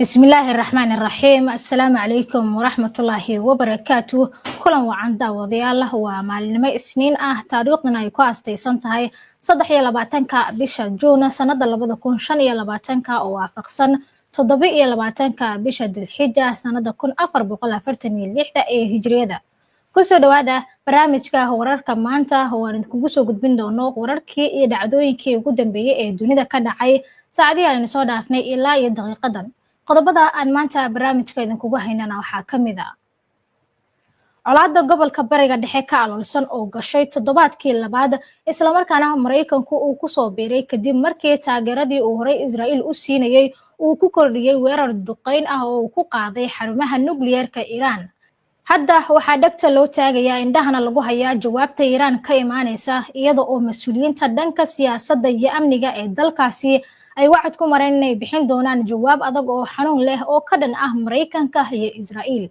بسم الله الرحمن الرحيم السلام عليكم ورحمة الله وبركاته كلن وعن داوديال ومعلمة سنين تاريخنا يكو أستيسان تهي صدح يلباتنكا بيشا جونا سنة لبدا شن يلباتنكا ووافقسن تضبي يلباتنكا بيشا دالحجة سنة كون أفر بقول فرتني الليحدة هجرية كسو دوادا برامجكا wararka maanta waan kugu soo gudbin doono wararkii iyo dhacdooyinkii ugu dambeeyay ee dunida ka dhacay saacadii aynu soo dhaafnay ilaa iyo daqiiqadan qodobada aan maanta barnaamijka idinkugu haynana waxaa ka mid ah colaadda gobolka bariga dhexe ka aloolsan oo gashay toddobaadkii labaad isla markaana Mareykanku uu ku soo biiray kadib markii taageeradii uu horay Israa'iil u siinayay uu ku kordhiyay weerar duqeyn ah oo uu ku qaaday xarumaha nukliyeerka Iran hadda waxaa dhagta loo taagayaa indhahana lagu hayaa jawaabta Iran ka imaanaysa iyada oo mas'uuliyiinta dhanka siyaasadda iyo amniga ee dalkaasi ay wacd ku mareen inay bixin doonaan jawaab adag oo xanuun leh oo ka dhan ah Mareykanka iyo Israa'iil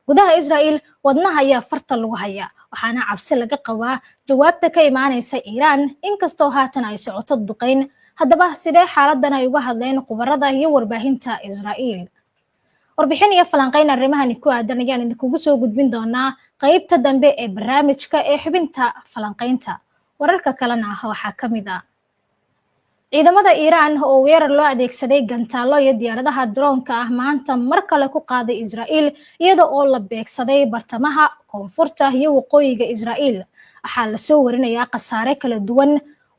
gudaha Israa'iil wadnaha ayaa farta lagu hayaa waxaana cabsi laga qabaa jawaabta ka imaanaysa Iran inkastoo haatan ay socoto duqeyn haddaba sidee xaaladan ay uga hadleen khubarada iyo warbaahinta Israa'iil warbixin iyo falanqeyn arrimahan ku aadan ayaan idinkugu soo gudbin doonaa qaybta dambe ee barnaamijka ee xubinta falanqeynta wararka kalena waxaa ka mid ah ciidamada Iran oo weerar loo adeegsaday gantaalo iyo diyaaradaha droonka ah maanta mar kale ku qaaday Israa'iil iyada oo la beegsaday bartamaha koonfurta iyo waqooyiga Israa'iil waxaa la soo warinayaa khasaare kala duwan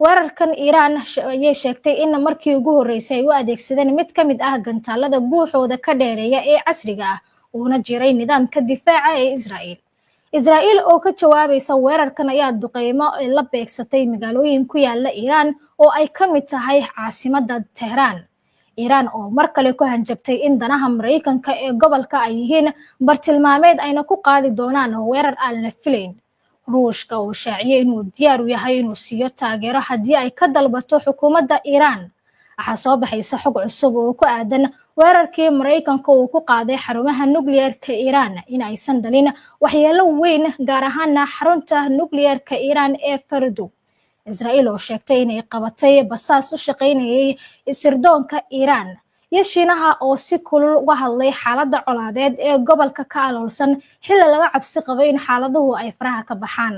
weerarkan Iran ayay sheegtay in markii ugu horeysay ay u adeegsadeen mid ka mid ah gantaalada guuxooda ka dheereeya ee casriga ah uuna jiray nidaamka difaaca ee Israa'iil oo ka jawaabaysa weerarkan ayaa duqeymo la beegsatay magaalooyin ku yaala Iran oo ay ka mid tahay caasimadda Tehran Iran oo mar kale ku hanjabtay in danaha Mareykanka ee gobolka ay yihiin bartilmaameed ayna ku qaadi doonaan weerar aan la filayn ruushka oo shaaciyay inuu diyaar u yahay inuu siiyo taageero haddii ay ka dalbato xukuumadda Iran waxaa soo baxaysa xog cusub oo ku aadan weerarkii Mareykanka uu ku qaaday xarumaha nukliyeerka Iran in aysan dhalin waxyeelo weyn gaar ahaan xarunta nukliyeerka Iran ee Fordo Israa'iil oo sheegtay inay qabatay basaas u shaqeynayay sirdoonka Iran iyo Shiinaha oo si kulul uga hadlay xaaladda colaadeed ee gobolka ka aloolsan xilli laga cabsi qabo in xaaladuhu ay faraha ka baxaan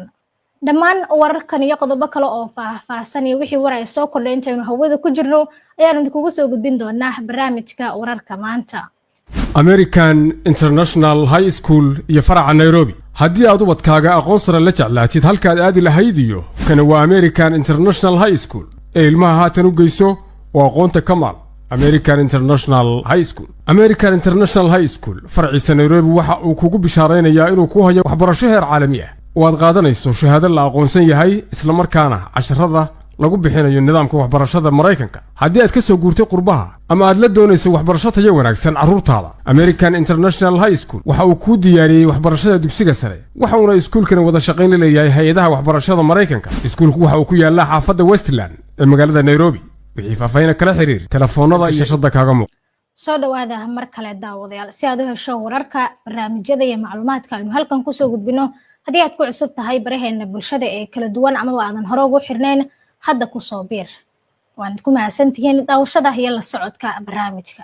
dhammaan wararkan iyo qodobo kale oo faahfaahsan iyo wixii war ay soo kordhay intaynu hawada ku jirno ayaan idinkugu soo gudbin doonaa barnaamijka wararka maanta American International High School iyo faraca Nairobi haddii aad ubadkaaga aqoon sare la jeclaatid halkaad aadi lahayd iyo kana waa American International High School ee ilmaha haatan u geyso oo aqoonta kamaal American International High School American International High School farciisa Nairobi waxa uu kugu bishaareynayaa inuu ku hayo waxbarasho heer caalami ah oo aad qaadanayso shahaado la aqoonsan yahay isla markaana casharada lagu bixinayo nidaamka waxbarashada Mareykanka haddii aad ka soo guurtay qurbaha ama aad la doonayso waxbarasho tayo wanaagsan carruurtaada American International High School waxa uu ku diyaariyay waxbarashada dugsiga sare waxa uu iskuulkan wada shaqayn la leeyahay hay'adaha waxbarashada Mareykanka iskuulku waxa uu ku yaalaa xaafadda Westland ee magaalada Nairobi wixii faahfaahin kala xiriir telefoonada iyo shashada kaaga muuqda soo dhawaada mar kale daawadayaal si aad u hesho wararka barnaamijyada iyo macluumaadka aynu halkan ku soo gudbino haddii aad ku cusub tahay baraheena bulshada ee kala duwan ama aadan hore ugu xirnayn hadda ku soo biir waan ku mahadsantihiin daawashada iyo la socodka barnaamijka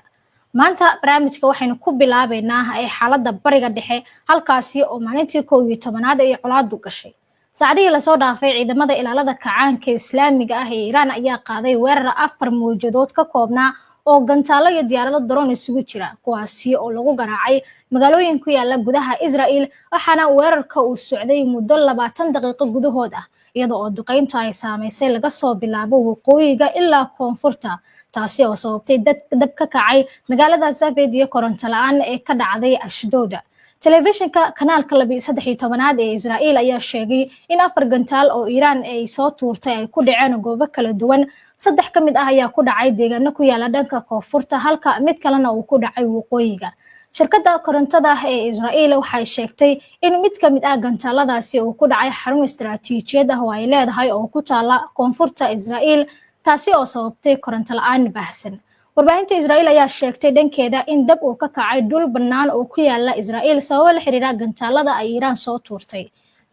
maanta barnaamijka waxaynu ku bilaabeynaa xaaladda bariga dhexe halkaasi oo maalintii 11aad ay colaadu gashay saacadihii la soo dhaafay ciidamada ilaalada kacaanka islaamiga ah ee Iran ayaa qaaday weerar 4 mawjadood ka koobnaa oo gantaalo iyo diyaarado drone isugu jira kuwaasi oo lagu garaacay magaalooyin ku yaala gudaha Israa'iil waxaana weerarka uu socday muddo 20 daqiiqo gudahood ah iyada oo duqeynta ay saameysay laga soo bilaabo waqooyiga ilaa koonfurta taasi oo sababtay dab ka kacay magaalada Safed iyo koronto la'aan ee ka dhacday Ashdod telefishinka kanaalka 13aad ee Israa'iil ayaa sheegay in 4 gantaal oo Iran ay soo tuurtay ay ku dhaceen goobo kala duwan 3 ka mid ah ayaa ku dhacay deegaano ku yaala dhanka koonfurta halka mid kalena uu ku dhacay waqooyiga shirkadda korontada ee Israa'iil waxay sheegtay in mid ka mid ah gantaaladaasi uu ku dhacay xarun istiraatiijiyad ah oo ay leedahay oo ku taala koonfurta Israa'iil taasi oo sababtay koronto la'aan baahsan warbaahinta Israa'iil ayaa sheegtay dhankeeda in dab uu ka kacay dhul bannaan oo ku yaala Israa'iil sabab la xiriira gantaalada ay Iran soo tuurtay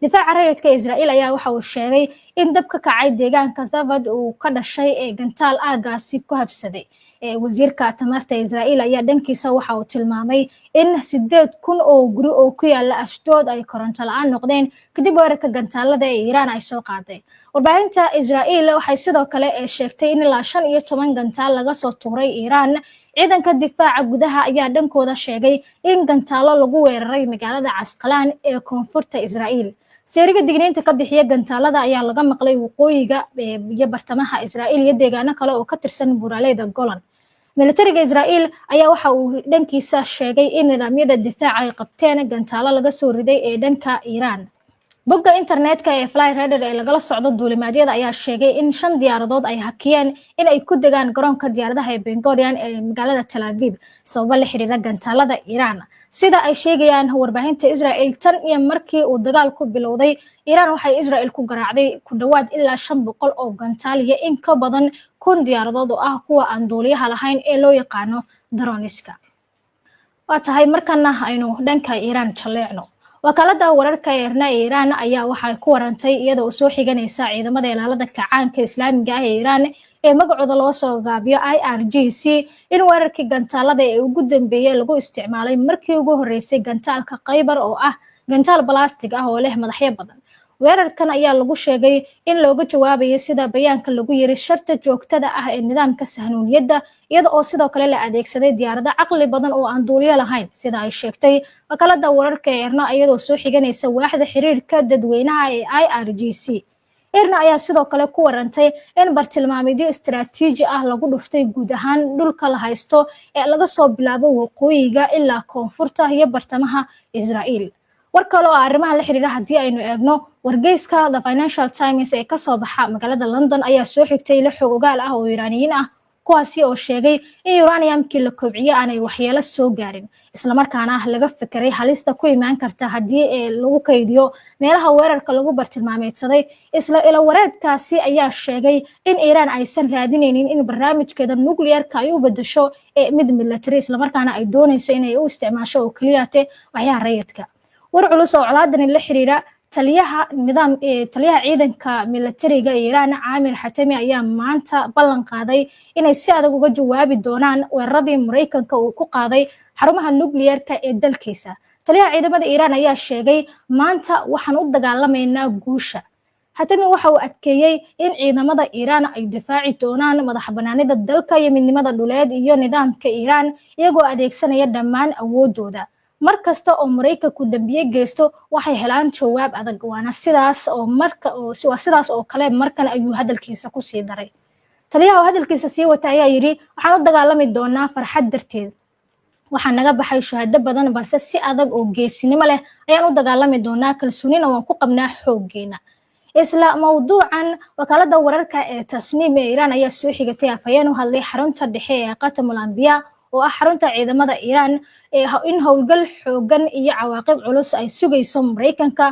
difaaca rayidka Israa'iil ayaa waxa uu sheegay in dab ka kacay deegaanka Safed uu ka dhashay ee gantaal aagaasi ku habsaday wasiirka tamarta Israa'iil ayaa dhankiisa waxa uu tilmaamay in 8,000 oo guri oo ku yaala Ashdod ay koronto la'aan noqdeen kadib weerarka gantaalada ee Iiraan ay soo qaaday. Warbaahinta Israa'iil waxay sidoo kale sheegtay in ilaa 15 gantaal laga soo tuuray Iiraan. ciidanka difaaca gudaha ayaa dhankooda sheegay in gantaalo lagu weeraray magaalada Casqalaan ee koonfurta Israa'iil. seeriga digniinta ka bixiya gantaalada ayaa laga maqlay waqooyiga iyo bartamaha Israa'iil iyo deegaano kale oo ka tirsan buuraleyda Golan. militariga Israa'iil ayaa waxa uu dhankiisa sheegay in nidaamyada difaaca ay qabteen gantaalo laga soo riday ee dhanka Iiraan. bogga internetka ee Flyradar ee lagala socdo duulimaadyada ayaa sheegay in 5 diyaaradood ay hakiyeen in ay ku degaan garoonka diyaaradaha ee Ben Gurion ee magaalada Tel Aviv sabab la xiriira gantaalada Iiraan. sida ay sheegayaan warbaahinta Israa'iil tan iyo markii uu dagaalku bilowday Iiraan waxay Israa'iil ku garaacday ku dhawaad ilaa 500 oo gantaal iyo in ka badan 1,000 diyaaradood oo ah kuwa aan duuliyaha lahayn ee loo yaqaano droniska. waa tahay markana aynu dhanka Iiraan jaleecno. wakaalada wararka ee Iiraan ayaa waxay ku warantay iyadoo soo xiganaysa ciidamada ilaalada kacaanka Islaamiga ah ee Iiraan ee magacooda loo soo gaabiyo IRGC in weerarkii gantaalada ee ugu dambeeyay lagu isticmaalay markii ugu horeysay gantaalka Khaybar oo ah gantaal plastic ah oo leh madaxyo badan. weerarkan ayaa lagu sheegay in looga jawaabayo sida bayaanka lagu yiri sharta joogtada ah ee nidaamka sahnuuniyadda iyada oo sidoo kale la adeegsaday diyaarado caqli badan oo aan duuliyo lahayn sida ay sheegtay wakaalada wararka ee Irna iyadoo soo xiganaysa waaxda xiriirka dadweynaha ee IRGC. Irna ayaa sidoo kale ku warantay in bartilmaameedyo istiraatiiji ah lagu dhuftay guud ahaan dhulka la haysto ee laga soo bilaabo waqooyiga ilaa koonfurta iyo bartamaha Israa'iil. war kale oo arrimaha la xiriira haddii aynu eegno wargeyska The Financial Times ee ka soo baxa magaalada London ayaa soo xigtay la xog ogaal ah oo Iiraaniyiin ah kuwaasi oo sheegay in uraniumkii la kobciyo aanay waxyeelo soo gaarin isla markaana laga fikiray halista ku imaan karta haddii lagu kaydiyo meelaha weerarka lagu bartilmaameedsaday. isla ila wareedkaasi ayaa sheegay in Iiraan aysan raadinaynin in barnaamijkeeda nuclearka ay u bedesho mid military isla markaana ay doonayso inay u isticmaasho oo kaliya waxyaha rayidka. war culus oo colaadani la xiriira taliyaha ciidanka militariga Iiraan Aamir Hatami ayaa maanta ballan qaaday inay si adag uga jawaabi doonaan weeraradii Mareykanka uu ku qaaday xarumaha nuclearka ee dalkiisa. taliyaha ciidamada Iiraan ayaa sheegay maanta waxaan u dagaalamaynaa guusha. Hatami waxa uu adkeeyay in ciidamada Iiraan ay difaaci doonaan madaxbannaanida dalka iyo midnimada dhuleed iyo nidaamka Iiraan iyagoo adeegsanaya dhammaan awoodooda. markasta oo Mareykanku dambiye geysto waxay helaan jawaab adag waana sidaas oo kale markan ayuu hadalkiisa ku sii daray. taliyaha hadalkiisa sii wata ayaa yiri waxaan u dagaalami doonaa farxad darteed. waxaan naga baxay shuhado badan balse si adag oo geesinimo leh ayaan u dagaalami doonaa kalsoonina waan ku qabnaa xooggeena. isla mawduucan wakaalada wararka ee Tasniim ee Iiraan ayaa soo xigatay afayeen u hadlay xarunta dhexe ee Qatamul Anbiya oo ah xarunta ciidamada Iiraan in howlgal xoogan iyo cawaaqib culus ay sugayso Mareykanka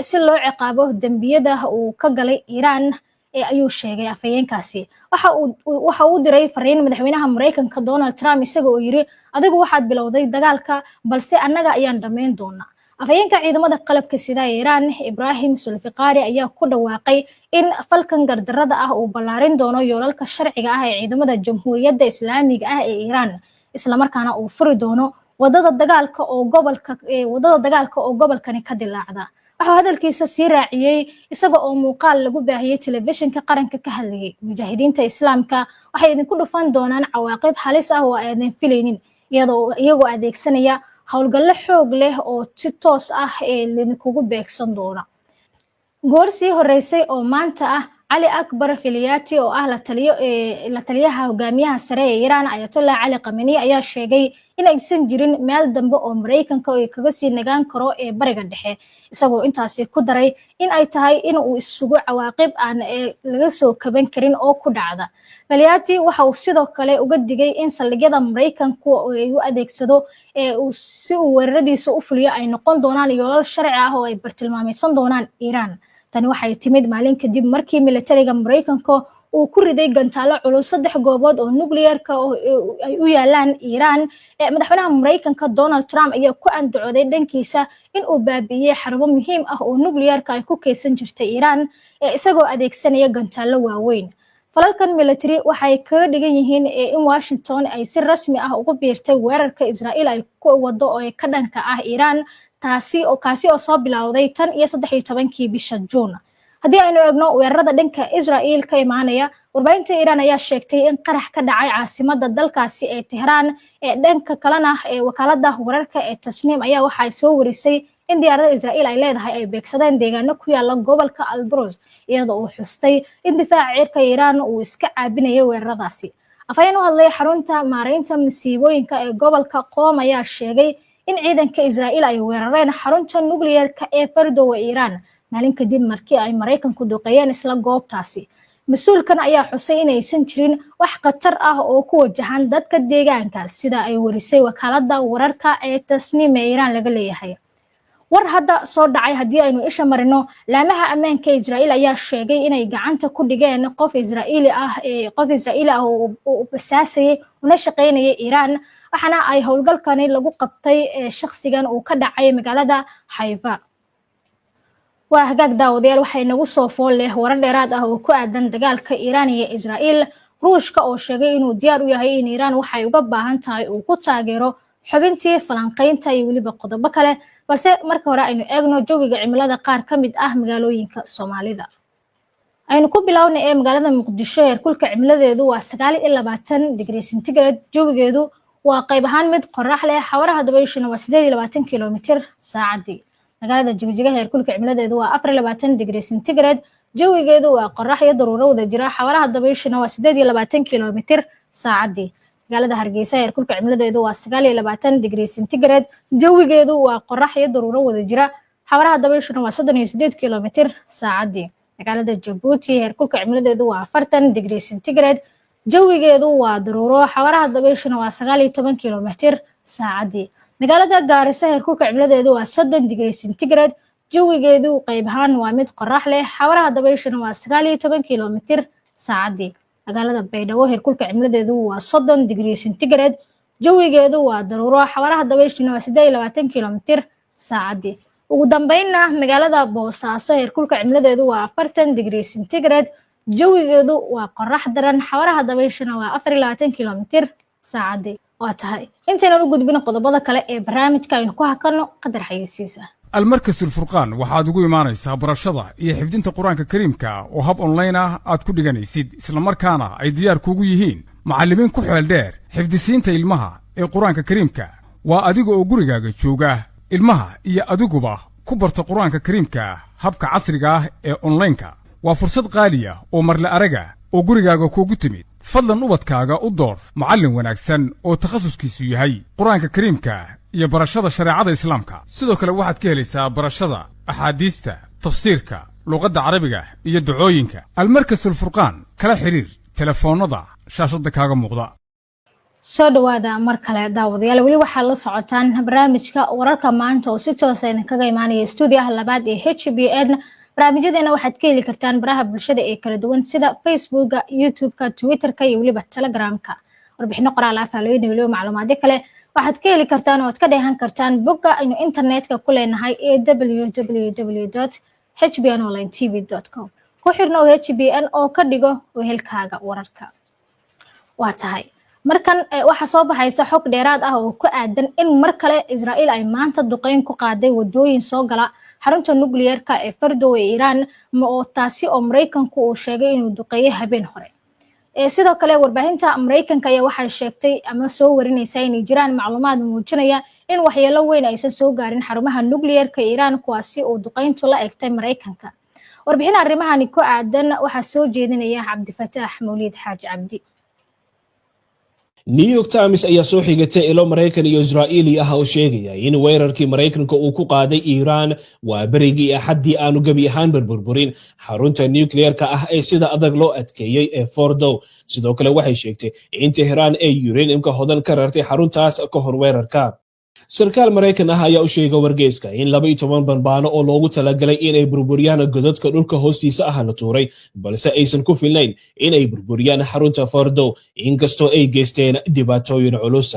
si loo ciqaabo dambiyada uu ka galay Iiraan ayuu sheegay afayeenkaasi. waxa uu diray fariin madaxweynaha Mareykanka Donald Trump isaga oo yiri adigu waxaad bilowday dagaalka balse annaga ayaan dhameyn doonaa. afayeenka ciidamada qalabka sida Iiraan Ibrahim Sulfiqari ayaa ku dhawaaqay in falkan gardarrada ah uu ballaarin doono yoolalka sharciga ah ee ciidamada Jamhuuriyadda Islaamiga ah ee Iiraan isla markaana uu furi doono wadada dagaalka oo gobolkani ka dilaacda. waxa hadalkiisa sii raaciyay isaga oo muuqaal lagu baahiyay telefishinka qaranka ka hadlayay mujaahidiinta islaamka waxay idinku dhufan doonaan cawaaqib halis ah oo aadan filaynin iyagoo adeegsanaya howlgallo xoog leh oo si toos ah idinkugu beegsan doona. goor sii horeysay oo maanta ah Ali Akbar Filiyati oo ah la taliyaha hogaamiyaha sare ee Iiraan Ayatollah Ali Khamenei ayaa sheegay in aysan jirin meel dambe oo Mareykanka ay kaga sii nagaan karo ee bariga dhexe isagoo intaasi ku daray in ay tahay in uu isugu cawaaqib aan laga soo kaban karin oo ku dhacda. Filiyati waxa uu sidoo kale uga digay in saldhigyada Mareykanku ay u adeegsado si uu weeraradiisa u fuliyo ay noqon doonaan yoolal sharci ah oo ay bartilmaameedsan doonaan Iiraan. tani waxay timid maalin kadib markii militariga Mareykanka uu ku riday gantaalo culus 3 goobood oo nuclearka ay u yaalaan Iiraan. madaxweynaha Mareykanka Donald Trump ayaa ku andacooday dhankiisa in uu baabi'iyay xarumo muhiim ah oo nuclearka ay ku keysan jirtay Iiraan isagoo adeegsanaya gantaalo waaweyn. falalkan military waxay kaga dhigan yihiin in Washington ay si rasmi ah ugu biirtay weerarka Israa'iil ay ku wado oo ka dhanka ah Iran kaasi oo soo bilowday tan iyo 13kii bisha June. haddii aynu eegno weerarada dhanka Israa'iil ka imaanaya warbaahinta Iran ayaa sheegtay in qarax ka dhacay caasimadda dalkaasi ee Tehran ee dhanka kalena ee wakaaladda wararka ee Tasnim ayaa waxay soo warisay in diyaaradda Israa'iil ay leedahay ay beegsadeen deegaano ku yaala gobolka Alborz iyadoo uu xustay in difaaca cirka Iran uu iska caabinayay weeraradaasi. afayeen u hadlay xarunta maareynta masiibooyinka ee gobolka Qom ayaa sheegay in ciidanka Israa'iil ay weerareen xarunta nukliyeerka ee Fordow ee Iran maalin kadib markii ay Mareykanku duqeeyeen isla goobtaasi. mas-uulkan ayaa xusay in aysan jirin wax khatar ah oo ku wajahan dadka deegaanka sida ay warisay wakaaladda wararka ee Tasnim ee Iran laga leeyahay. war hadda soo dhacay haddii aynu isha marino laamaha ammaanka Israa'iil ayaa sheegay inay gacanta ku dhigeen qof Israa'iili ah oo basaasay una shaqeynayay Iran waxaana ay howlgalkani lagu qabtay shakhsigan uu ka dhacay magaalada Haifa. waa hagaag daawadayaal waxay nagu soo fool leh warar dheeraad ah oo ku aadan dagaalka Iran iyo Israa'iil. ruushka oo sheegay inuu diyaar u yahay in Iran waxay uga baahan tahay uu ku taageero xubintii falanqaynta iyo weliba qodobo kale balse marka hore aynu eegno jawiga cimilada qaar ka mid ah magaalooyinka Soomaalida. aynu ku bilownay ee magaalada Muqdisho heerkulka cimiladeedu waa 29 degrees centigrade jawigeedu waa qayb ahaan mid qorrax leh xawaaraha dabayshuna waa 28 kilomitir saacadii. magaalada Jigjiga heerkulka cimiladeedu waa 24 degrees centigrade jawigeedu waa qorrax iyo daruuro wada jira xawaaraha dabayshuna waa 28 kilomitir saacadii. magaalada Hargeysa heerkulka cimiladeedu waa 29 degrees centigrade jawigeedu waa qorrax iyo daruuro wada jira xawaaraha dabayshuna waa 38 kilomitir saacadii. magaalada Jabuuti heerkulka cimiladeedu waa 40 degrees centigrade jawigeedu waa daruuro xawaaraha dabayshuna waa 19 kilomitir saacadii. magaalada Gaarisa heerkulka cimiladeedu waa 30 degrees centigrade jawigeedu qayb ahaan waa mid qorrax leh xawaaraha dabayshuna waa 19 kilomitir saacadii. magaalada Baydhabo heerkulka cimiladeedu waa 30 degrees centigrade jawigeedu waa daruuro xawaaraha dabayshuna waa 28 kilomitir saacadii. ugu dambeynna magaalada Boosaaso heerkulka cimiladeedu waa 40 degrees centigrade jawigeedu waa qorrax daran xawaaraha dabayshuna waa 24 kilomitir saacadii. waa tahay intaynan u gudbin qodobada kale ee barnaamijka aynu ku hakarno qadar xayeysiisa. المركز الفرقان waxaad ugu imaanaysaa barashada iyo xifdinta quraanka kariimka oo hab online ah aad ku dhiganaysid isla markaana ay diyaar kugu yihiin macallimiin ku xeel dheer xifdisiinta ilmaha ee quraanka kariimka waa adiga oo gurigaaga jooga ilmaha iyo adiguba ku barta quraanka kariimka habka casriga ah ee online-ka waa fursad qaali ah oo marle araga oo gurigaaga kugu timid fadlan ubadkaaga u door macallin wanaagsan oo takhasuskiisu yahay quraanka kariimka iyo barashada shariicada islaamka sidoo kale waxaad ka helaysaa barashada axaadiista tafsiirka luqadda carabiga iyo ducooyinka almarkas alfurqaan kala xiriir telefoonada shaashada kaaga muuqda. soo dhawaada mar kale daawadayaal weli waxaad la socotaan barnaamijka wararka maanta oo si toos ah kaga imaanaya stuudiyaha labaad ee HBN. barnaamijyadeena waxaad ka heli kartaan baraha bulshada ee kala duwan sida Facebooka, YouTubeka, Twitterka iyo weliba Telegramka. warbixino qoraal ah faaleeyay macluumaadyo kale waxaad ka heli kartaan oo aad ka dheehan kartaan bogga aynu internetka ku leenahay ee www.hbnonlinetv.com. ku xirno HBN oo ka dhigo wehelkaaga wararka. waa tahay markan waxa soo baxaysa xog dheeraad ah oo ku aadan in mar kale Israa'iil ay maanta duqeyn ku qaaday wadooyin soo gala xarunta nukliyeerka ee Fordow ee Iran oo taasi oo Mareykanku uu sheegay inuu duqeeyay habeen hore. sidoo kale warbaahinta Mareykanka ayaa waxay sheegtay ama soo warinaysaa in jiraan macluumaad muujinaya in waxyeelo weyn aysan soo gaarin xarumaha nukliyeerka Iran kuwaasi oo duqeyntu la egtay Mareykanka. warbixin arrimahani ku aadan waxa soo jeedinaya Cabdifataax Mawlid Xaaji Cabdi. New York Times ayaa soo xigtay ilo Mareykan iyo Israa'iili ah oo sheegaya in weerarkii Mareykanka uu ku qaaday Iran waa berigii axadii aanu gabi ahaan burburin xarunta nukliyeerka ah ee sida adag loo adkeeyay ee Fordow. sidoo kale waxay sheegtay in Tehran ay uraniumka hodan ka rartay xaruntaas ka hor weerarka. sarkaal Mareykan ah ayaa u sheegay wargeyska in 12 banbaano oo loogu talagalay inay burburiyaan godadka dhulka hoostiisa ah la tuuray balse aysan ku filnayn inay burburiyaan xarunta Fordow inkastoo ay geysteen dhibaatooyin culus.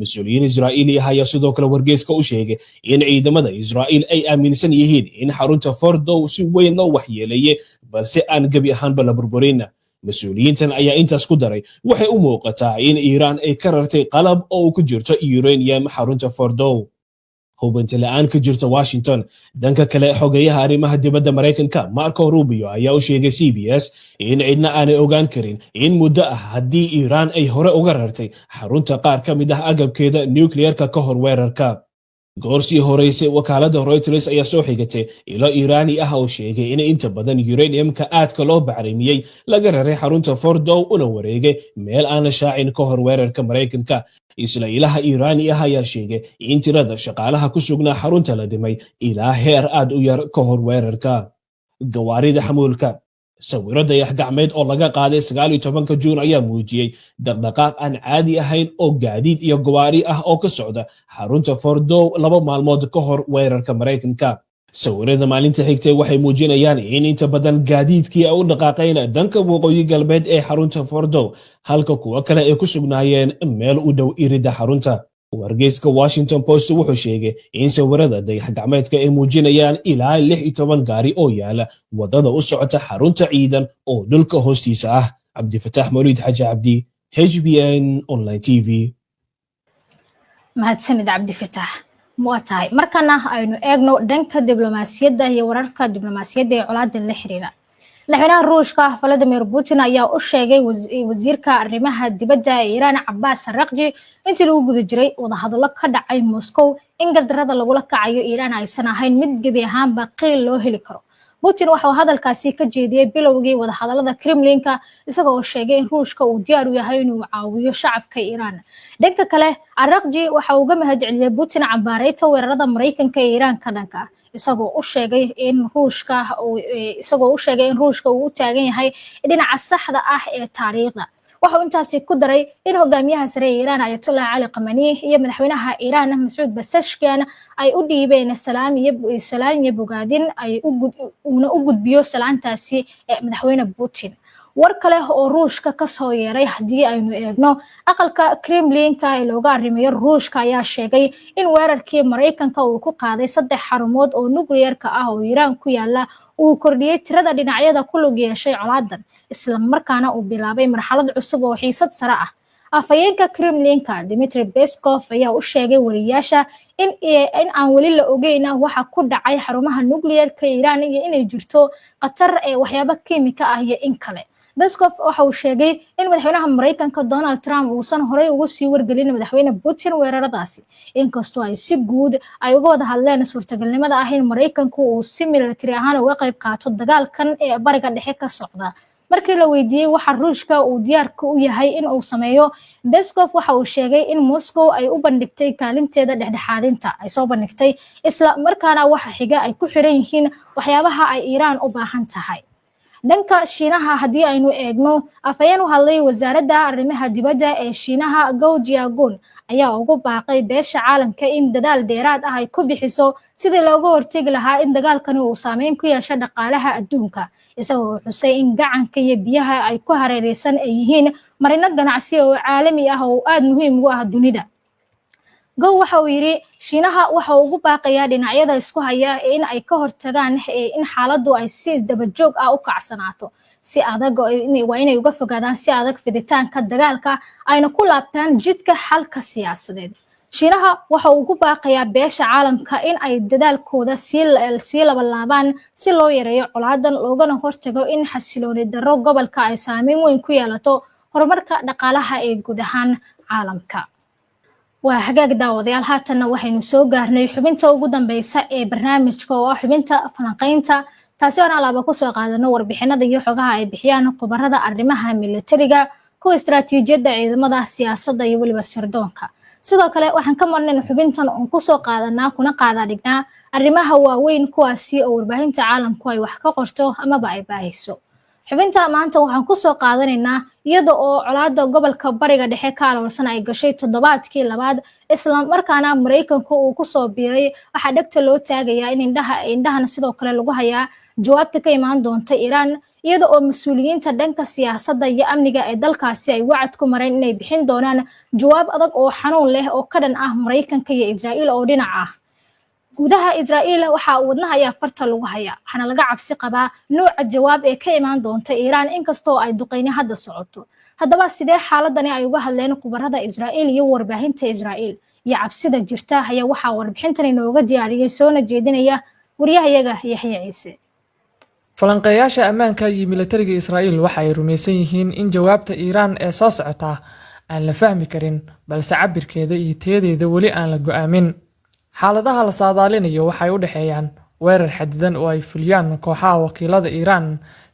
mas'uuliyiin Israa'iili ah ayaa sidoo kale wargeyska u sheegay in ciidamada Israa'iil ay aaminsan yihiin in xarunta Fordow si weyn loo waxyeeleeyay balse aan gabi ahaanba la burburin. mas-uuliyiintan ayaa intaas ku daray waxay u muuqataa in Iiraan ay ka rartay qalab oo ku jirto uranium xarunta Fordow. hubinti la'aan ka jirta Washington. Dhanka kale xogayaha arrimaha dibadda Mareykanka Marco Rubio ayaa u sheegay CBS in cidna aanay ogaan karin in muddo ah haddii Iiraan ay hore uga rartay xarunta qaar ka mid ah agabkeeda nuclearka ka hor weerarka. goorsii horeysay wakaaladda Reuters ayaa soo xigatay ilo Iiraani ah oo sheegay in inta badan uraniumka aadka loo bacrimiyey laga raray xarunta Fordow una wareegay meel aan la shaacin ka hor weerarka Mareykanka. isla ilaha Iiraani ah ayaa sheegay in tirada shaqaalaha ku sugnaa xarunta la dhimay ilaa heer aad u yar ka hor weerarka. gawaarida xamuulka sawiro dayax gacmeed oo laga qaaday 19 Juun ayaa muujiyay dhaqdhaqaaq aan caadi ahayn oo gaadiid iyo gawaari ah oo ka socda xarunta Fordow 2 maalmood ka hor weerarka Mareykanka. sawirada maalinta xigtay waxay muujinayaan in inta badan gaadiidkii ay u dhaqaaqeen dhanka waqooyi galbeed ee xarunta Fordow halka kuwa kale ay ku sugnaayeen meel u dhow irida xarunta. wargeyska Washington Post wuxuu sheegay in sawirada dayax gacmeedka ay muujinayaan ilaa 16 gaari oo yaala wadada u socota xarunta ciidan oo dhulka hoostiisa ah. Cabdifataax Mawlid Xaji Cabdi, HBN Online TV. mahadsanid Cabdifataax. muwatahay markana aynu eegno dhanka diblomaasiyadda iyo wararka diblomaasiyadda ee colaadda la xiriira. madaxweynaha Ruushka Vladimir Putin ayaa u sheegay wasiirka arrimaha dibadda ee Iiraan Abbas Araghchi intii lagu guda jiray wadahadallo ka dhacay Moscow in gardarrada lagula kacayo Iiraan aysan ahayn mid gebi ahaanba qiil loo heli karo. Putin waxa uu hadalkaasi ka jeediyay bilowgii wadahadallada Kremlinka isagoo sheegay in Ruushka uu diyaar u yahay inuu caawiyo shacabka Iiraan. dhanka kale Araghchi waxa uu uga mahadceliyay Putin cambaareynta weerarada Mareykanka ee Iiraan ka dhanka ah isagoo u sheegay in Ruushka uu u taagan yahay dhinaca saxda ah ee taariikhda. waxa uu intaasi ku daray in hogaamiyaha sare ee Iiraan Ayatollah Ali Khamenei iyo madaxweynaha Iiraan Mas'ud Pezeshkian ay u dhiibeen salaam iyo bogaadin ay u gudbiyo salaantaasi ee madaxweyne Putin. war kale oo Ruushka ka soo yeeray hadii aynu eegno aqalka Kremlinka ee looga arrimayo Ruushka ayaa sheegay in weerarkii Mareykanka uu ku qaaday 3 xarumood oo nuclearka ah oo Iiraan ku yaala uu kordhiyay tirada dhinacyada ku lug yeeshay colaadan isla markaana uu bilaabay marxalad cusub oo xiisad sare ah. afhayeenka Kremlinka Dmitry Peskov ayaa u sheegay wariyaasha in aan wali la ogeyn waxa ku dhacay xarumaha nuclearka Iiraan iyo inay jirto qatar ee waxyaabo kiimika ah iyo in kale. Peskov waxa uu sheegay in madaxweynaha Mareykanka Donald Trump uusan horey ugu sii wargelin madaxweyne Putin weeraradaasi inkastoo ay si guud ay uga wada hadleen suurtagalnimada ah in Mareykanku uu si military ahaan uga qayb qaato dagaalkan ee bariga dhexe ka socda. markii la weydiiyay waxa Ruushka uu diyaarka u yahay in uu sameeyo, Peskov waxa uu sheegay in Moscow ay u bandhigtay kaalinteeda dhexdhexaadinta ay soo bandhigtay isla markaana waxa xiga ay ku xiran yihiin waxyaabaha ay Iiraan u baahan tahay. dhanka Shiinaha hadii aynu eegno afayeen u hadlay wasaaradda arrimaha dibadda ee Shiinaha Gao Jiagun ayaa ugu baaqay beesha caalamka in dadaal dheeraad ah ay ku bixiso sidii looga hortagi lahaa in dagaalkani uu saameyn ku yeesho dhaqaalaha adduunka isagoo xusay in gacanka iyo biyaha ay ku hareeraysan ay yihiin marino ganacsi oo caalami ah oo aad muhiim u ah dunida. Gao waxa uu yiri Shiinaha waxa uu ugu baaqayaa dhinacyada isku haya in ay ka hortagaan in xaaladdu ay si isdaba joog ah u kacsanaato si adag waa inay uga fogaadaan si adag fiditaanka dagaalka ayna ku laabtaan jidka xalka siyaasadeed. Shiinaha waxa uu ugu baaqayaa beesha caalamka in ay dadaalkooda sii laban si loo yareeyo colaadan loogana hortago in xasilooni darro gobolka ay saameyn weyn ku yeelato horumarka dhaqaalaha ee guud ahaan caalamka. waa hagaag daawadayaal haatanna waxaynu soo gaarnay xubinta ugu dambeysa ee barnaamijka oo ah xubinta falanqaynta taasi oo aan alaaba ku soo qaadano warbixinada iyo xogaha ay bixiyaan khubarada arrimaha militariga kuwa istiraatiijiyadda ciidamada siyaasadda iyo waliba sirdoonka. sidoo kale waxaan ka marnay xubintan oo ku soo qaadanaa kuna qaada dhignaa arrimaha waaweyn kuwaasi oo warbaahinta caalamku ay wax ka qorto amaba ay baahiso. xubinta maanta waxaan ku soo qaadanaynaa iyada oo colaadda gobolka bariga dhexe ka alwarsan ay gashay toddobaadkii labaad isla markaana Mareykanku uu ku soo biiray waxa dhagta loo taagayaa in indhahana sidoo kale lagu hayaa jawaabta ka imaan doonta Iiraan iyada oo mas'uuliyiinta dhanka siyaasadda iyo amniga ee dalkaasi ay wacad ku mareen inay bixin doonaan jawaab adag oo xanuun leh oo ka dhan ah Mareykanka iyo Israa'iil oo dhinac ah. gudaha Israa'iil waxa uu wadnaha ayaa farta lagu hayaa waxaana laga cabsi qabaa nooca jawaab ee ka imaan doonta Iiraan inkastoo ay duqeyni hadda socoto haddaba sidee xaaladani ay uga hadleen khubarada Israa'iil iyo warbaahinta Israa'iil iyo cabsida jirta ayaa waxa warbixintan inooga diyaariyay soona jeedinaya wariyahayaga Yaxya Ciise falanqeeyaasha ammaanka iyo militariga Israa'iil waxa ay rumaysan yihiin in jawaabta Iiraan ee soo socota aan la fahmi karin balse cabirkeeda iyo tayadeeda weli aan la go'aamin xaaladaha la saadaalinayo waxay u dhaxeeyaan weerar xadidan oo ay fuliyaan kooxaha wakiilada Iiraan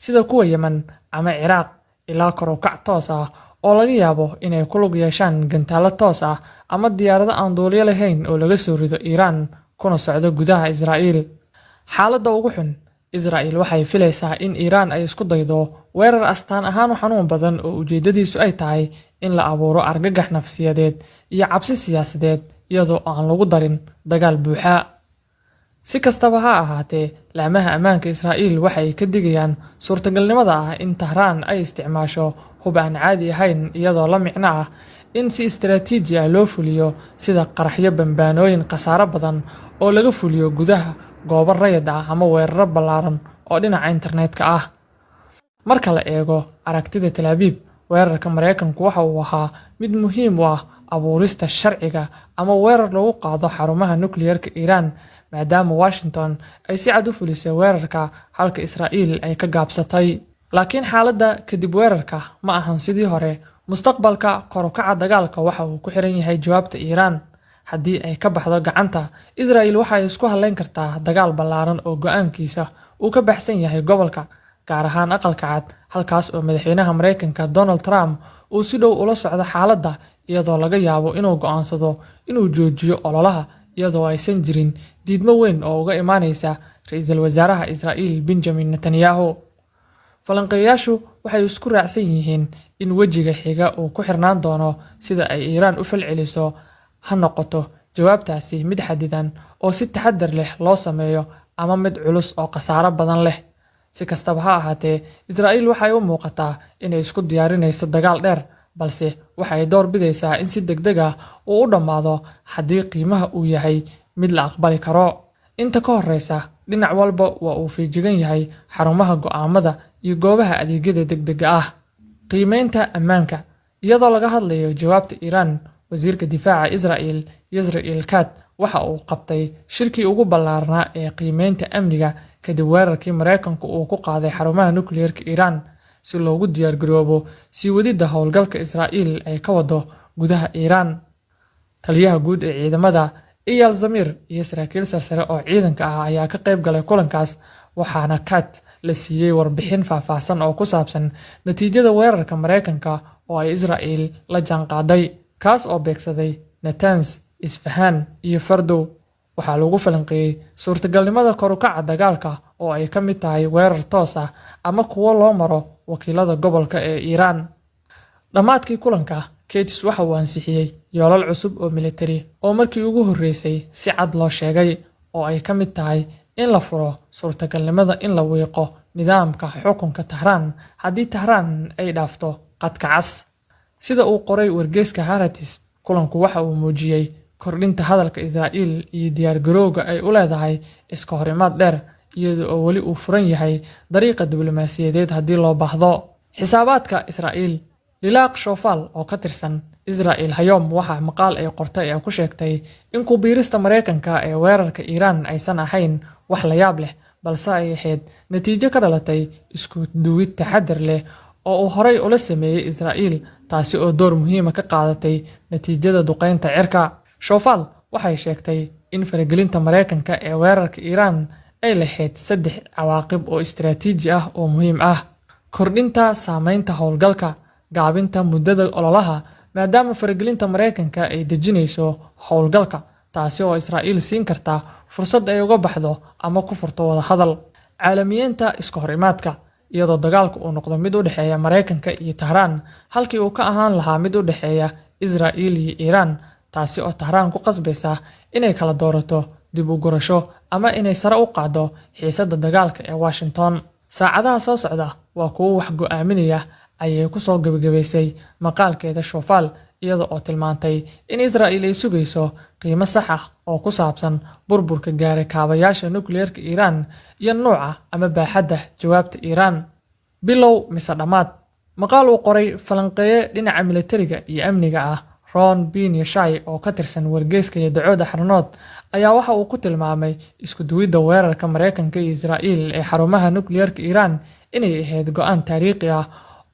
sida kuwa Yemen ama Ciraaq ilaa kor u kac toos ah oo laga yaabo inay ku lug yeeshaan gantaalo toos ah ama diyaarado aan duuliyo lahayn oo laga soo rido Iiraan kuna socdo gudaha Israa'iil xaaladda ugu xun Israa'iil waxay filaysaa in Iiraan ay isku daydo weerar astaan ahaan xanuun badan oo ujeedadiisu ay tahay in la abuuro argagax nafsiyadeed iyo cabsi siyaasadeed iyadoo aan lagu darin dagaal buuxa si kastaba ha ahaatee laamaha ammaanka Israa'iil waxay ka digayaan suurtagalnimada ah in Tahraan ay isticmaasho hub aan caadi ahayn iyadoo la micno ah in si istiraatiiji ah loo fuliyo sida qaraxyo bambaanooyin khasaaro badan oo laga fuliyo gudaha goobo rayid ah ama weeraro ballaaran oo dhinaca internetka ah marka la eego aragtida Tel Aviv weerarka Mareykanku waxa uu ahaa mid muhiim u ah abuurista sharciga ama weerar lagu qaado xarumaha nukliyeerka Iiraan maadaama Washington ay si cad u fulisay weerarka halka Israa'iil ay ka gaabsatay laakiin xaaladda kadib weerarka ma ahan sidii hore mustaqbalka kor u kaca dagaalka waxa uu ku xiran yahay jawaabta Iiraan haddii ay ka baxdo gacanta Israa'iil waxay isku haleyn kartaa dagaal ballaaran oo go'aankiisa uu ka baxsan yahay gobolka gaar ahaan aqalka cad halkaas oo madaxweynaha Mareykanka Donald Trump uu si dhow ula socdo xaaladda iyadoo laga yaabo inuu go'aansado inuu joojiyo ololaha iyadoo aysan jirin diidmo weyn oo uga imaanaysa ra'iisul wasaaraha Israa'iil Benjamin Netanyahu falanqeeyaashu waxay isku raacsan yihiin in wajiga xiga uu ku xirnaan doono sida ay Iiraan u falceliso ha noqoto jawaabtaasi mid xadidan oo si taxaddar leh loo sameeyo ama mid culus oo khasaaro badan leh si kastaba ha ahaatee Israa'iil waxay u muuqataa inay isku diyaarinayso dagaal dheer balse waxay door bidaysaa in si degdeg ah uu u dhammaado haddii qiimaha uu yahay mid la aqbali karo inta ka horeysa dhinac walba waa uu feejigan yahay xarumaha go'aamada iyo goobaha adeegyada degdega ah qiimeynta ammaanka iyadoo laga hadlayo jawaabta Iiraan wasiirka difaaca Israa'iil Yisrael Katz waxa uu qabtay shirkii ugu ballaarnaa ee qiimeynta amniga kadib weerarkii Mareykanku uu ku qaaday xarumaha nukliyeerka Iiraan si loogu diyaar garoobo sii wadida howlgalka Israa'iil ay ka wado gudaha Iiraan taliyaha guud ee ciidamada Eyal Zamir iyo saraakiil sarsare oo ciidanka ah ayaa ka qayb galay kulankaas waxaana Katz la siiyay warbixin faahfaahsan oo ku saabsan natiijada weerarka Mareykanka oo ay Israa'iil la jaanqaaday kaas oo beegsaday Natanz Isfahan iyo Fardow waxaa lagu falanqeeyay suurtagalnimada kor u kaca dagaalka oo ay ka mid tahay weerar toos ah ama kuwo loo maro wakiilada gobolka ee Iiraan dhamaadkii kulanka Katz waxa uu ansixiyay yoolal cusub oo militari oo markii ugu horeysay si cad loo sheegay oo ay ka mid tahay in la furo suurtagalnimada in la wiiqo nidaamka xukunka Tahraan haddii Tahraan ay dhaafto qadka cas sida uu qoray wargeyska Haaretz kulanku waxa uu muujiyay kordhinta hadalka Israa'iil iyo diyaar garowga ay u leedahay iska horimaad dheer iyadoo wali uu furan yahay dariiqa diblomaasiyadeed haddii loo baahdo xisaabaadka Israa'iil Lilaaq Shofal oo ka tirsan Israa'iil Hayom waxa maqaal ay qortay ay ku sheegtay in ku biirista Mareykanka ee weerarka Iiraan aysan ahayn wax la yaab leh balse ay ahayd natiijo ka dhalatay isku duwid taxaddar leh oo uu horay ula sameeyay Israa'iil taasi oo door muhiim ah ka qaadatay natiijada duqeynta cirka Shofal waxay sheegtay in faragelinta Mareykanka ee weerarka Iiraan ay lahayd 3 cawaaqib oo istiraatiiji ah oo muhiim ah kordhinta saameynta howlgalka gaabinta muddada ololaha maadaama faragelinta Mareykanka ay dejinayso howlgalka taasi oo Israa'iil siin karta fursad ay uga baxdo ama ku furto wada hadal caalamiyeenta iska horimaadka iyadoo dagaalku uu noqdo mid u dhaxeeya Mareykanka iyo Tahraan halkii uu ka ahaan lahaa mid u dhaxeeya Israa'iil iyo Iiraan taasi oo Tahraan ku qasbaysa inay kala doorato dib u gurasho ama inay sare u qaado xiisadda dagaalka ee Washington saacadaha soo socda waa kuwo wax go'aaminaya ayay ku soo gabagabaysay maqaalkeeda Shofal iyada oo tilmaantay in Israa'iil ay sugayso qiimo sax ah oo ku saabsan burburka gaaray kaabayaasha nukliyeerka Iiraan iyo nooca ama baaxadda jawaabta Iiraan. Bilow mise dhammaad. Maqaal uu qoray falanqeeye dhinaca militariga iyo amniga ah Ron bin Yashai oo ka tirsan wargeyska Yadacooda Xarnood ayaa waxa uu ku tilmaamay isku duwidda weerarka Mareykanka iyo Israa'iil ee xarumaha nukliyeerka Iiraan inay ahayd go'aan taariikhi ah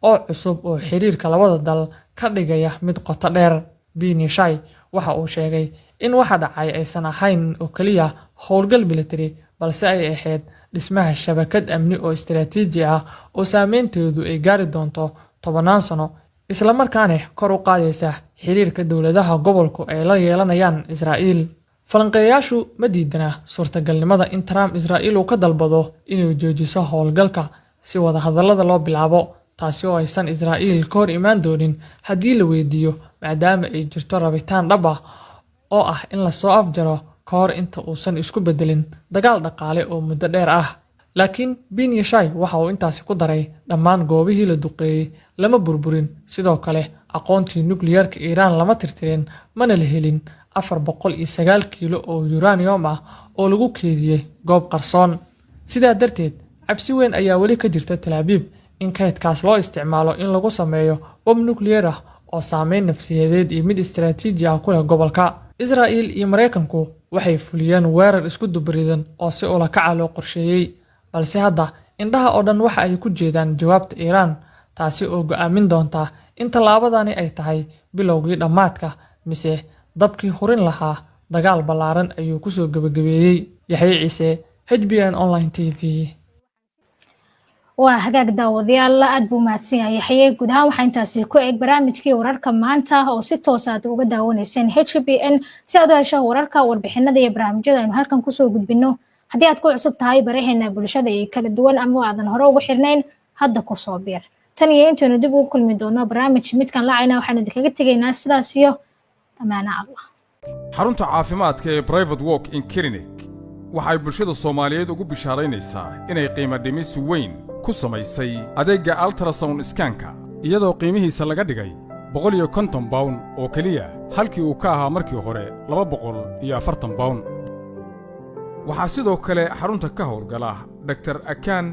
oo cusub oo xiriirka labada dal ka dhigaya mid qoto dheer. Bin Yashai waxa uu sheegay in waxa dhacay aysan ahayn oo kaliya howlgal military balse ay ahayd dhismaha shabakad amni oo istiraatiiji ah oo saameynteedu ay gaari doonto 10 sano isla markaana kor u qaadaysa xiriirka dawladaha gobolku ay la yeelanayaan Israa'iil. Falanqeeyaashu ma diidana suurtagalnimada in Trump Israa'iil uu ka dalbado inay joojiso howlgalka si wada hadallada loo bilaabo, taasi oo aysan Israa'iil ka hor imaan doonin haddii la weydiiyo maadaama ay jirto rabitaan dhab ah oo ah in la soo afjaro ka hor inta uusan isku bedelin dagaal dhaqaale oo muddo dheer ah. Laakiin Bin Yashai waxa uu intaasi ku daray dhammaan goobihii la duqeeyay lama burburin, sidoo kale aqoontii nukliyeerka Iiraan lama tirtirin, mana la helin 409 kiilo oo uranium ah oo lagu keediyay goob qarsoon. Sidaa darteed, cabsi weyn ayaa weli ka jirta Tel Aviv in kaydkaas loo isticmaalo in lagu sameeyo bom nukliyeer ah oo saameyn nafsiyadeed iyo mid istiraatiiji ah ku leh gobolka. Israa'iil iyo Mareykanku waxay fuliyeen weerar isku dubaridan oo si ula kac ah loo qorsheeyay, balse hadda indhaha oo dhan waxa ay ku jeedaan jawaabta Iiraan, taasi oo go'aamin doonta in tallaabadani ay tahay bilowgii dhammaadka mise dabkii hurin lahaa dagaal ballaaran ayuu ku soo gabagabeeyay. Yaxye Ciise, HBN Online TV. waa hagaag daawadayaal aad buu mahadsan yahay Yaxye. Guud ahaan waxaa intaasi ku eg barnaamijkii wararka maanta oo si toos ah uga daawanayseen HBN. Si aad u hesho wararka, warbixinada iyo barnaamijyada aynu halkan kusoo gudbino, haddii aad ku cusub tahay baraheena bulshada ee kala duwan ama aadan hore ugu xirnayn, hadda ku soo biir. Tan iyo intaanu dib ugu kulmi doono barnaamij midkan lacayna, waxaan idinkaga tegaynaa sidaas iyo amaana Allah. xarunta caafimaadka ee Private Walk in Clinic waxay bulshada Soomaaliyeed ugu bishaaraynaysaa inay qiimo dhimis weyn ku samaysay adeegga ultrasound scanka, iyadoo qiimihiisa laga dhigay 150 pound oo kaliya halkii uu ka ahaa markii hore 240 pound. waxaa sidoo kale xarunta ka howlgala Dr. Akan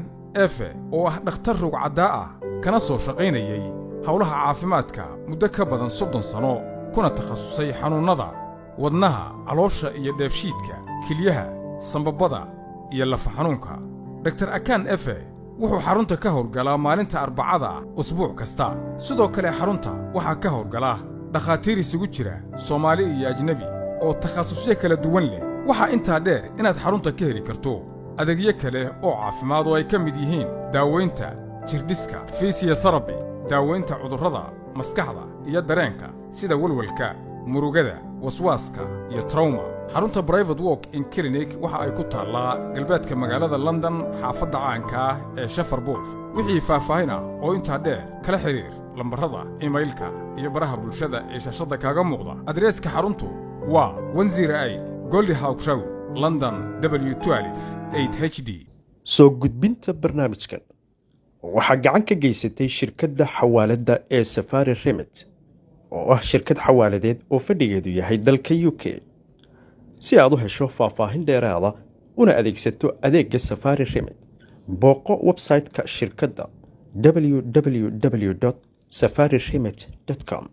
Efe oo ah dhakhtar rugcadaa ah kana soo shaqaynayay howlaha caafimaadka muddo ka badan 30 sano, kuna takhasusay xanuunada wadnaha, caloosha iyo dheefshiidka, kilyaha, sambabada iyo lafa xanuunka. Dr. Akan Efe wuxuu xarunta ka howlgalaa maalinta Arbacada usbuuc kasta. sidoo kale xarunta waxaa ka howlgala dhakhaatiir isugu jira Soomaali iyo ajnabi oo takhasusyo kala duwan leh. waxaa intaa dheer inaad xarunta ka heli karto adeegyo kale oo caafimaad oo ay ka mid yihiin daaweynta jirdhiska, physiotherapy, daaweynta cudurrada maskaxda iyo dareenka sida walwalka, murugada, waswaaska iyo trauma. xarunta Private Walk in Clinic waxa ay ku taallaa galbeedka magaalada London, xaafadda caanka ah ee Shepherd Bush. wixii faahfaahin ah oo intaa dheer kala xiriir lambarada emailka iyo baraha bulshada ee shaashada kaaga muuqda. adreeska xaruntu waa 108 Goldhawk Road, London, W12 8HD. soo gudbinta barnaamijkan waxaa gacan ka geysatay shirkadda xawaaladda ee Safari Remit oo ah shirkad xawaaladeed oo fadhigeedu yahay dalka UK. si aad u hesho faahfaahin dheeraada una adeegsato adeegga Safari Remit, booqo website-ka shirkadda www.safariremit.com.